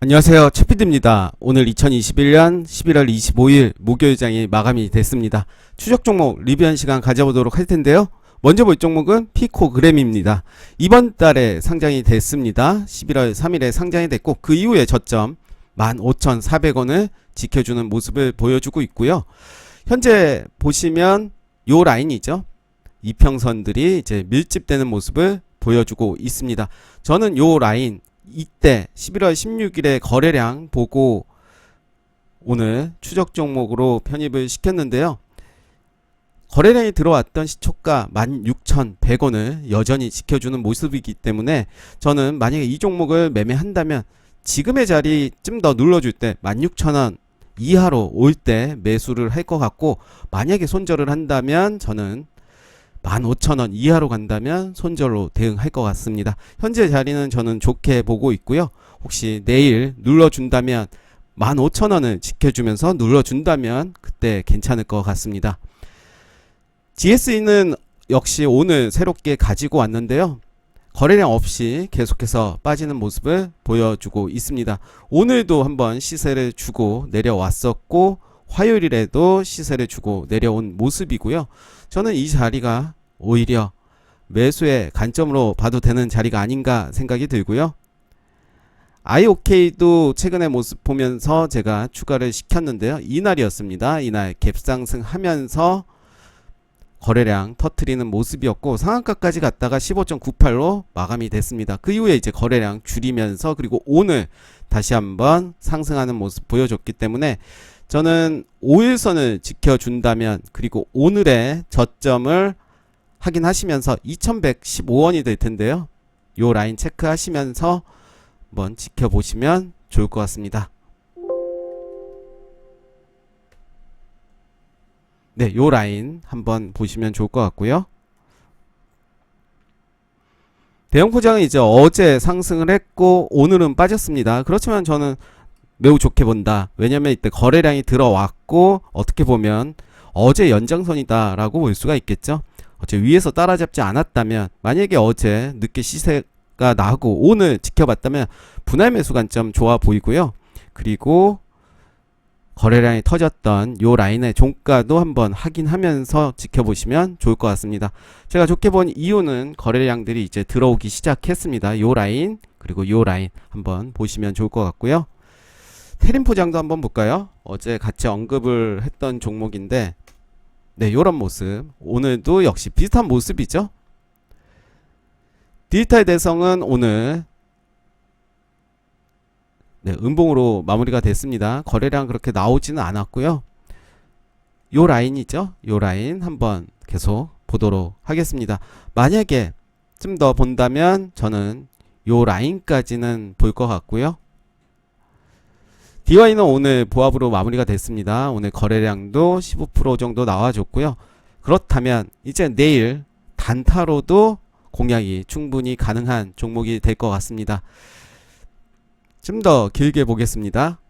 안녕하세요. 최피디입니다. 오늘 2021년 11월 25일 목요일장이 마감이 됐습니다. 추적 종목 리뷰한 시간 가져보도록 할 텐데요. 먼저 볼 종목은 피코그램입니다. 이번 달에 상장이 됐습니다. 11월 3일에 상장이 됐고 그 이후에 저점 15,400원을 지켜주는 모습을 보여주고 있고요. 현재 보시면 요 라인이죠. 이평선들이 이제 밀집되는 모습을 보여주고 있습니다. 저는 요 라인 이때 11월 16일에 거래량 보고 오늘 추적 종목으로 편입을 시켰는데요. 거래량이 들어왔던 시초가 16,100원을 여전히 지켜주는 모습이기 때문에 저는 만약에 이 종목을 매매한다면 지금의 자리 좀 더 눌러줄 때 16,000원 이하로 올 때 매수를 할 것 같고, 만약에 손절을 한다면 저는 15,000원 이하로 간다면 손절로 대응할 것 같습니다. 현재 자리는 저는 좋게 보고 있고요. 혹시 내일 눌러준다면 15,000원을 지켜주면서 눌러준다면 그때 괜찮을 것 같습니다. GSE는 역시 오늘 새롭게 가지고 왔는데요. 거래량 없이 계속해서 빠지는 모습을 보여주고 있습니다. 오늘도 한번 시세를 주고 내려왔었고 화요일에도 시세를 주고 내려온 모습이고요. 저는 이 자리가 오히려 매수의 관점으로 봐도 되는 자리가 아닌가 생각이 들고요. IOK도 최근의 모습 보면서 제가 추가를 시켰는데요. 이날이었습니다. 이날 갭상승하면서 거래량 터트리는 모습이었고 상한가까지 갔다가 15.98로 마감이 됐습니다. 그 이후에 이제 거래량 줄이면서 그리고 오늘 다시 한번 상승하는 모습 보여줬기 때문에 저는 5일선을 지켜준다면 그리고 오늘의 저점을 확인하시면서 2115원이 될 텐데요. 요 라인 체크하시면서 한번 지켜보시면 좋을 것 같습니다. 네, 요 라인 한번 보시면 좋을 것 같고요. 대형포장은 이제 어제 상승을 했고 오늘은 빠졌습니다. 그렇지만 저는 매우 좋게 본다. 왜냐면 이때 거래량이 들어왔고 어떻게 보면 어제 연장선이다 라고 볼 수가 있겠죠. 어제 위에서 따라잡지 않았다면, 만약에 어제 늦게 시세가 나고 오늘 지켜봤다면 분할 매수 관점 좋아 보이고요. 그리고 거래량이 터졌던 요 라인의 종가도 한번 확인하면서 지켜보시면 좋을 것 같습니다. 제가 좋게 본 이유는 거래량들이 이제 들어오기 시작했습니다. 요 라인 그리고 요 라인 한번 보시면 좋을 것 같고요. 테린 포장도 한번 볼까요? 어제 같이 언급을 했던 종목인데 네, 요런 모습 오늘도 역시 비슷한 모습이죠. 디지털 대성은 오늘 네, 음봉으로 마무리가 됐습니다. 거래량 그렇게 나오지는 않았고요. 요 라인이죠. 요 라인 한번 계속 보도록 하겠습니다. 만약에 좀 더 본다면 저는 요 라인까지는 볼 것 같고요. DY는 오늘 보합으로 마무리가 됐습니다. 오늘 거래량도 15% 정도 나와줬고요. 그렇다면 이제 내일 단타로도 공략이 충분히 가능한 종목이 될 것 같습니다. 좀 더 길게 보겠습니다.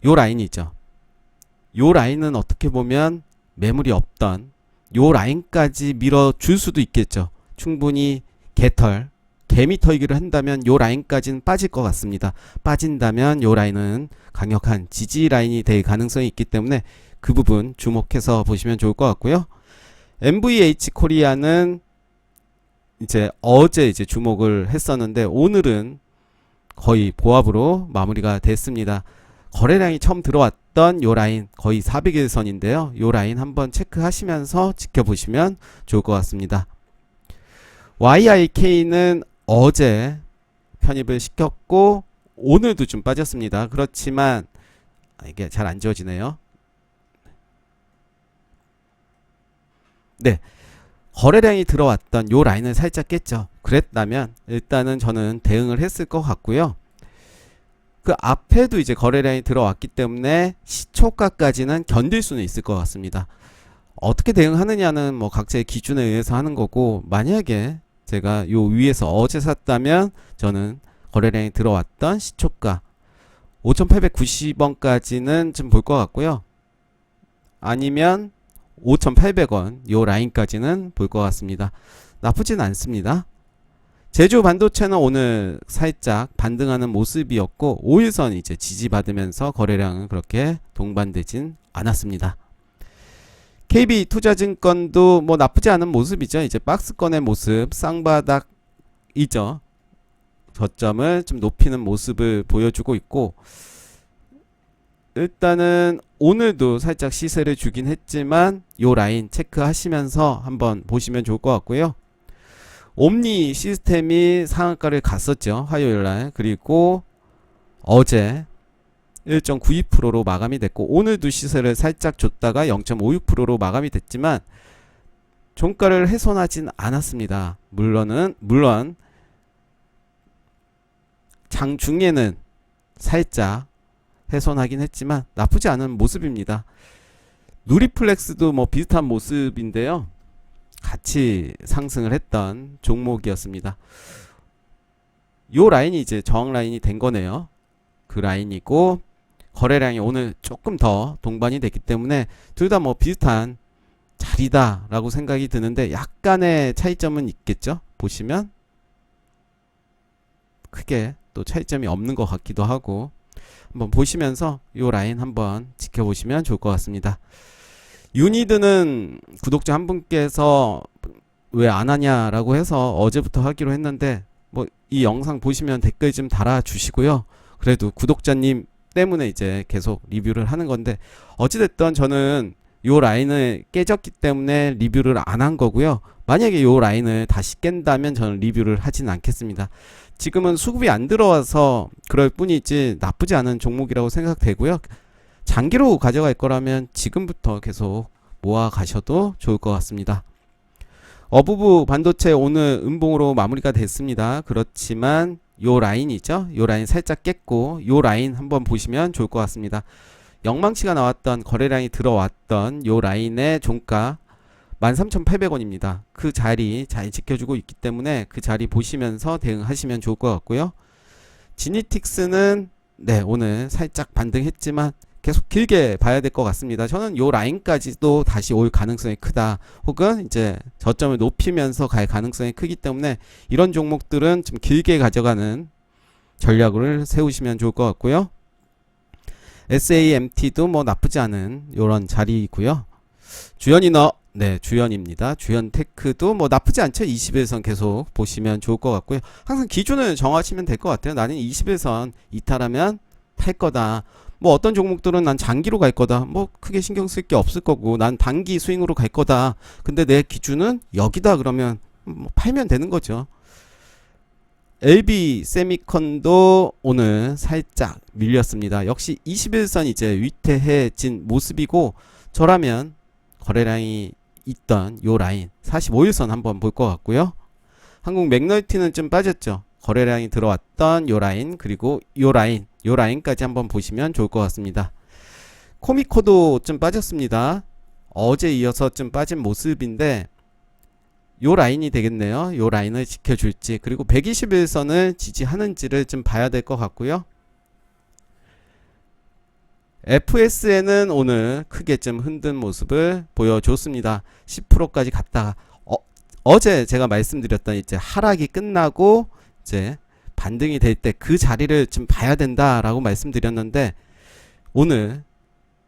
요 라인이죠. 요 라인은 어떻게 보면 매물이 없던 요 라인까지 밀어줄 수도 있겠죠. 충분히 개미 털기를 한다면 요 라인까지는 빠질 것 같습니다. 빠진다면 요 라인은 강력한 지지 라인이 될 가능성이 있기 때문에 그 부분 주목해서 보시면 좋을 것 같고요. MVH 코리아는 이제 어제 이제 주목을 했었는데 오늘은 거의 보합으로 마무리가 됐습니다. 거래량이 처음 들어왔던 요 라인 거의 400일선인데요. 요 라인 한번 체크하시면서 지켜보시면 좋을 것 같습니다. YIK는 어제 편입을 시켰고 오늘도 좀 빠졌습니다. 그렇지만 이게 잘 안 지워지네요. 네, 거래량이 들어왔던 요 라인을 살짝 깼죠. 그랬다면 일단은 저는 대응을 했을 것 같고요. 그 앞에도 이제 거래량이 들어왔기 때문에 시초가까지는 견딜 수는 있을 것 같습니다. 어떻게 대응하느냐는 뭐 각자의 기준에 의해서 하는 거고, 만약에 제가 요 위에서 어제 샀다면 저는 거래량이 들어왔던 시초가 5,890원까지는 좀 볼 것 같고요. 아니면 5,800원 요 라인까지는 볼 것 같습니다. 나쁘진 않습니다. 제주 반도체는 오늘 살짝 반등하는 모습이었고 5일선 이제 지지받으면서 거래량은 그렇게 동반되진 않았습니다. KB투자증권도 뭐 나쁘지 않은 모습이죠. 이제 박스권의 모습, 쌍바닥이죠. 저점을 좀 높이는 모습을 보여주고 있고, 일단은 오늘도 살짝 시세를 주긴 했지만 요 라인 체크하시면서 한번 보시면 좋을 것 같고요. 옴니 시스템이 상한가를 갔었죠, 화요일날. 그리고 어제 1.92%로 마감이 됐고, 오늘도 시세를 살짝 줬다가 0.56%로 마감이 됐지만 종가를 훼손하진 않았습니다. 물론 장중에는 살짝 훼손하긴 했지만 나쁘지 않은 모습입니다. 누리플렉스도 뭐 비슷한 모습인데요, 같이 상승을 했던 종목이었습니다. 요 라인이 이제 저항 라인이 된 거네요. 그 라인이고, 거래량이 오늘 조금 더 동반이 됐기 때문에 둘 다 뭐 비슷한 자리다 라고 생각이 드는데, 약간의 차이점은 있겠죠. 보시면 크게 또 차이점이 없는 것 같기도 하고, 한번 보시면서 요 라인 한번 지켜보시면 좋을 것 같습니다. 유니드는 구독자 한 분께서 왜 안 하냐라고 해서 어제부터 하기로 했는데, 뭐 이 영상 보시면 댓글 좀 달아주시고요. 그래도 구독자님 때문에 이제 계속 리뷰를 하는 건데, 어찌됐든 저는 요 라인을 깨졌기 때문에 리뷰를 안 한 거고요. 만약에 요 라인을 다시 깬다면 저는 리뷰를 하진 않겠습니다. 지금은 수급이 안 들어와서 그럴 뿐이지 나쁘지 않은 종목이라고 생각되고요. 장기로 가져갈 거라면 지금부터 계속 모아 가셔도 좋을 것 같습니다. 어부부 반도체 오늘 음봉으로 마무리가 됐습니다. 그렇지만 요 라인이죠, 요 라인 살짝 깼고, 요 라인 한번 보시면 좋을 것 같습니다. 영망치가 나왔던, 거래량이 들어왔던 요 라인의 종가 13,800원입니다. 그 자리 잘 지켜주고 있기 때문에 그 자리 보시면서 대응하시면 좋을 것 같고요. 지니틱스는 네, 오늘 살짝 반등했지만 계속 길게 봐야 될 것 같습니다. 저는 요 라인까지도 다시 올 가능성이 크다, 혹은 이제 저점을 높이면서 갈 가능성이 크기 때문에 이런 종목들은 좀 길게 가져가는 전략을 세우시면 좋을 것 같고요. SAMT도 뭐 나쁘지 않은 요런 자리이고요. 주연이너, 네, 주연입니다. 주연테크도 뭐 나쁘지 않죠. 21선 계속 보시면 좋을 것 같고요. 항상 기준을 정하시면 될 것 같아요. 나는 21선 이탈하면 팔 거다. 뭐 어떤 종목들은 난 장기로 갈 거다. 뭐 크게 신경 쓸 게 없을 거고, 난 단기 스윙으로 갈 거다. 근데 내 기준은 여기다 그러면 뭐 팔면 되는 거죠. LB 세미컨도 오늘 살짝 밀렸습니다. 역시 21선 이제 위태해진 모습이고, 저라면 거래량이 있던 요 라인 45일선 한번 볼 것 같고요. 한국 맥널티는 좀 빠졌죠. 거래량이 들어왔던 요 라인, 그리고 요 라인까지 한번 보시면 좋을 것 같습니다. 코미코도 좀 빠졌습니다. 어제 이어서 좀 빠진 모습인데 요 라인이 되겠네요. 요 라인을 지켜줄지, 그리고 121선을 지지하는지를 좀 봐야 될 것 같고요. FSN은 오늘 크게 좀 흔든 모습을 보여줬습니다. 10%까지 갔다가 어제 제가 말씀드렸던 이제 하락이 끝나고 이제 반등이 될 때 그 자리를 좀 봐야 된다라고 말씀드렸는데, 오늘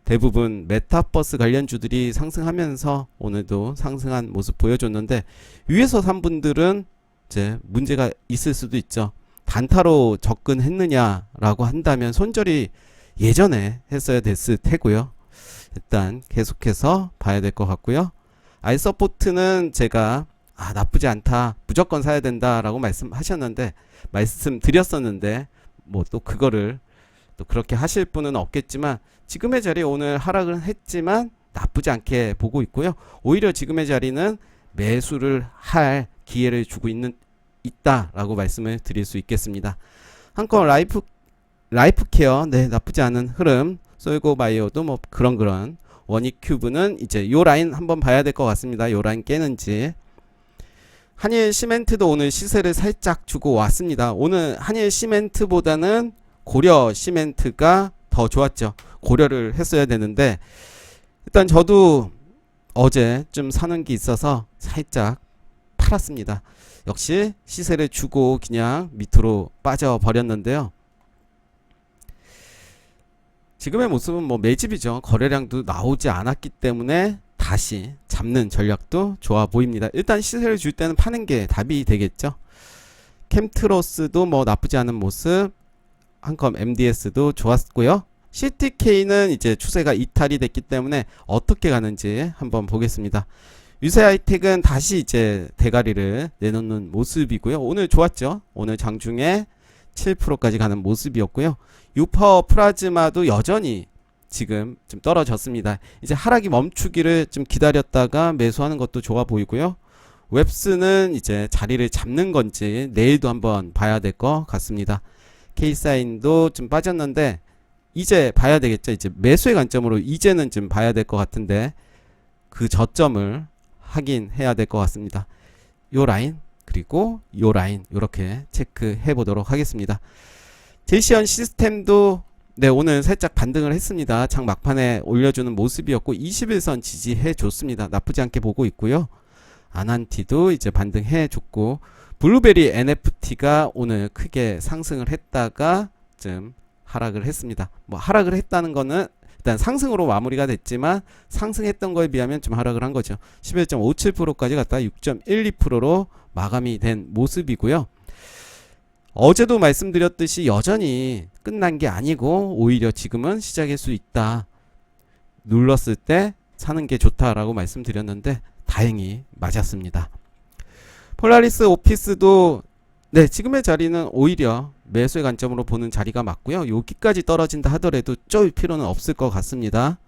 대부분 메타버스 관련주들이 상승하면서 오늘도 상승한 모습 보여줬는데, 위에서 산 분들은 이제 문제가 있을 수도 있죠. 단타로 접근했느냐라고 한다면 손절이 예전에 했어야 됐을 테고요. 일단 계속해서 봐야 될 것 같고요. 아이서포트는 제가 나쁘지 않다, 무조건 사야 된다라고 말씀드렸었는데 뭐 또 그거를 또 그렇게 하실 분은 없겠지만, 지금의 자리 오늘 하락은 했지만 나쁘지 않게 보고 있고요. 오히려 지금의 자리는 매수를 할 기회를 주고 있다라고 말씀을 드릴 수 있겠습니다. 한건 라이프케어, 네, 나쁘지 않은 흐름. 솔고바이오도 뭐 그런. 원익큐브는 이제 요 라인 한번 봐야 될 것 같습니다. 요 라인 깨는지. 한일 시멘트도 오늘 시세를 살짝 주고 왔습니다. 오늘 한일 시멘트보다는 고려 시멘트가 더 좋았죠. 고려를 했어야 되는데, 일단 저도 어제 좀 사는 게 있어서 살짝 팔았습니다. 역시 시세를 주고 그냥 밑으로 빠져 버렸는데요. 지금의 모습은 뭐 매집이죠. 거래량도 나오지 않았기 때문에 다시 잡는 전략도 좋아 보입니다. 일단 시세를 줄 때는 파는 게 답이 되겠죠. 캠트로스도 뭐 나쁘지 않은 모습, 한컴 MDS도 좋았고요. CTK는 이제 추세가 이탈이 됐기 때문에 어떻게 가는지 한번 보겠습니다. 유세하이텍은 다시 이제 대가리를 내놓는 모습이고요. 오늘 좋았죠. 오늘 장중에 7%까지 가는 모습이었고요. 유파워 플라즈마도 여전히 지금 좀 떨어졌습니다. 이제 하락이 멈추기를 좀 기다렸다가 매수하는 것도 좋아 보이고요. 웹스는 이제 자리를 잡는 건지 내일도 한번 봐야 될 것 같습니다. K사인도 좀 빠졌는데 이제 봐야 되겠죠. 이제 매수의 관점으로 이제는 좀 봐야 될 것 같은데 그 저점을 확인해야 될 것 같습니다. 요 라인 그리고 요 라인 이렇게 체크해 보도록 하겠습니다. 제시언 시스템도 네, 오늘 살짝 반등을 했습니다. 장 막판에 올려주는 모습이었고 21선 지지해 줬습니다. 나쁘지 않게 보고 있고요. 아난티도 이제 반등해 줬고 블루베리 NFT가 오늘 크게 상승을 했다가 좀 하락을 했습니다. 뭐 하락을 했다는 거는 일단 상승으로 마무리가 됐지만 상승했던 거에 비하면 좀 하락을 한 거죠. 11.57%까지 갔다가 6.12%로 마감이 된 모습이고요. 어제도 말씀드렸듯이 여전히 끝난 게 아니고 오히려 지금은 시작일 수 있다. 눌렀을 때 사는 게 좋다라고 말씀드렸는데 다행히 맞았습니다. 폴라리스 오피스도 네, 지금의 자리는 오히려 매수의 관점으로 보는 자리가 맞고요. 여기까지 떨어진다 하더라도 쫄 필요는 없을 것 같습니다.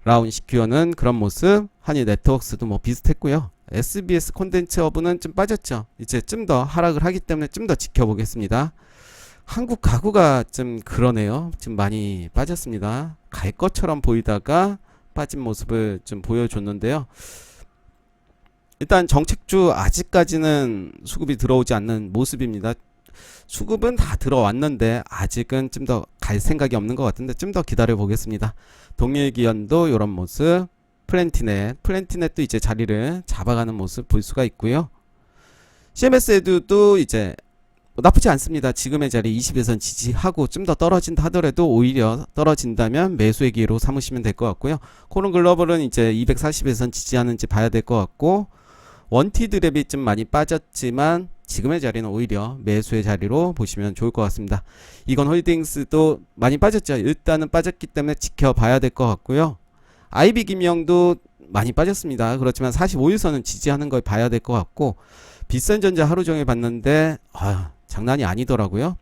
라운 시큐어는 그런 모습, 한일 네트워크스도 뭐 비슷했고요. SBS 콘텐츠 허브는 좀 빠졌죠. 이제 좀 더 하락을 하기 때문에 좀 더 지켜보겠습니다. 한국 가구가 좀 그러네요. 지금 많이 빠졌습니다. 갈 것처럼 보이다가 빠진 모습을 좀 보여줬는데요. 일단 정책주 아직까지는 수급이 들어오지 않는 모습입니다. 수급은 다 들어왔는데 아직은 좀 더 갈 생각이 없는 것 같은데 좀 더 기다려 보겠습니다. 동일기현도 이런 모습, 플랜티넷도 이제 자리를 잡아가는 모습 볼 수가 있고요. CMS에도 이제 나쁘지 않습니다. 지금의 자리 20에선 지지하고 좀 더 떨어진다 하더라도 오히려 떨어진다면 매수의 기회로 삼으시면 될 것 같고요. 코론 글로벌은 이제 240에선 지지하는지 봐야 될 것 같고 원티드랩이 좀 많이 빠졌지만 지금의 자리는 오히려 매수의 자리로 보시면 좋을 것 같습니다. 이건 홀딩스도 많이 빠졌죠. 일단은 빠졌기 때문에 지켜봐야 될 것 같고요. 아이비 김영도 많이 빠졌습니다. 그렇지만 45일선은 지지하는 걸 봐야 될 것 같고 비싼전자 하루 종일 봤는데 장난이 아니더라고요.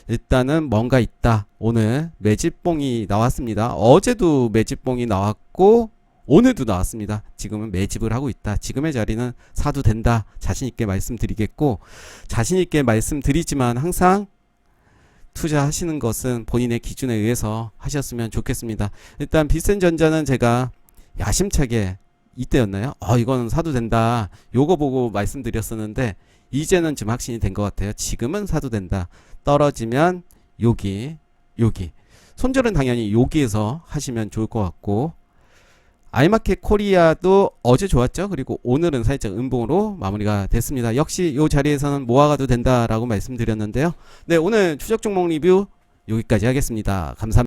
일단은 뭔가 있다. 오늘 매집봉이 나왔습니다. 어제도 매집봉이 나왔고 오늘도 나왔습니다. 지금은 매집을 하고 있다. 지금의 자리는 사도 된다. 자신있게 말씀드리겠고 자신있게 말씀드리지만 항상 투자하시는 것은 본인의 기준에 의해서 하셨으면 좋겠습니다. 일단 비센전자는 제가 야심차게 이때였나요? 이건 사도 된다. 요거 보고 말씀드렸었는데 이제는 좀 확신이 된 것 같아요. 지금은 사도 된다. 떨어지면 여기 손절은 당연히 여기에서 하시면 좋을 것 같고 아이마켓 코리아도 어제 좋았죠. 그리고 오늘은 살짝 음봉으로 마무리가 됐습니다. 역시 이 자리에서는 모아가도 된다라고 말씀드렸는데요. 네, 오늘 추적 종목 리뷰 여기까지 하겠습니다. 감사합니다.